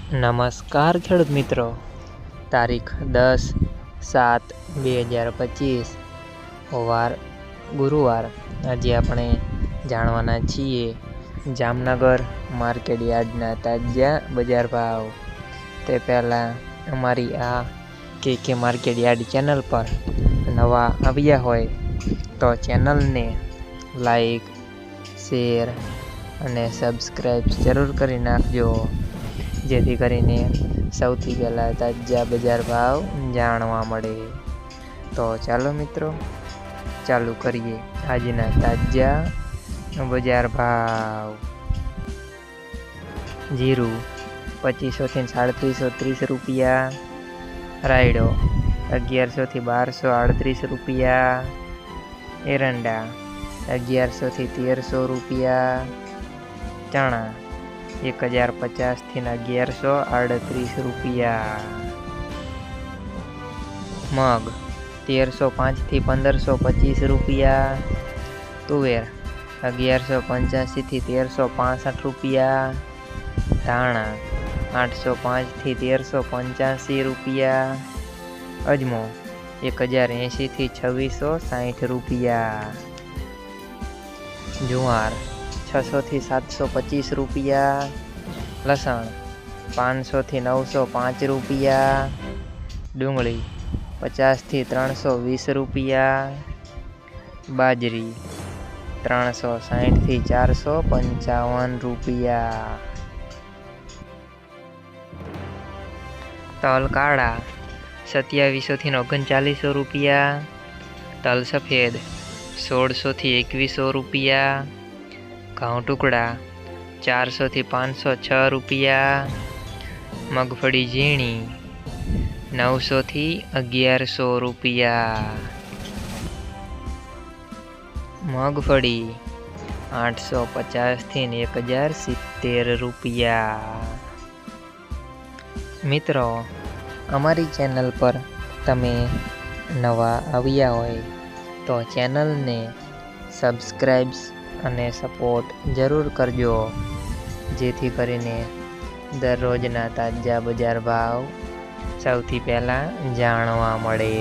નમસ્કાર ખેડૂત મિત્રો, તારીખ 10/7/2025 વાર ગુરુવાર। આજે આપણે જાણવાના છીએ જામનગર માર્કેટ યાર્ડના તાજા બજાર ભાવ। તે પહેલાં અમારી આ કે માર્કેટ યાર્ડ ચેનલ પર નવા આવ્યા હોય તો ચેનલને લાઈક, શેર અને સબસ્ક્રાઈબ જરૂર કરી નાખજો, જેથી કરીને સૌથી પહેલાં તાજા બજાર ભાવ જાણવા મળે। તો ચાલો મિત્રો, ચાલુ કરીએ આજના તાજા બજાર ભાવ। જીરું 2500 થી 3730 રૂપિયા, રાયડો 1100 થી 1238 રૂપિયા, એરંડા 1100 થી 1300 રૂપિયા, ચણા 1050 થી 1138 રૂપિયા, મગ 1305 થી 1525 રૂપિયા, તુવેર 1185 થી 1365 રૂપિયા, ધાણા 805 થી 1385 રૂપિયા, અજમો 1080 થી 2660 રૂપિયા, જુવાર 600 થી 725 રૂપિયા, લસણ 500 થી 905 રૂપિયા, ડુંગળી 50 થી 320 રૂપિયા, બાજરી 360 થી 455 રૂપિયા, તલ કાળા 2700 થી 3900 રૂપિયા, તલ સફેદ 1600 થી 2100 રૂપિયા, ઘઉં ટુકડા 400 થી 506 રૂપિયા, મગફળી ઝીણી 900 થી 1100 રૂપિયા, મગફળી 850 થી 1070 રૂપિયા। મિત્રો, અમારી ચેનલ પર તમે નવા આવ્યા હોય તો ચેનલને સબસ્ક્રાઈબ અને સપોર્ટ જરૂર કરજો, જેથી કરીને દરરોજના તાજા બજાર ભાવ સૌથી પહેલાં જાણવા મળે।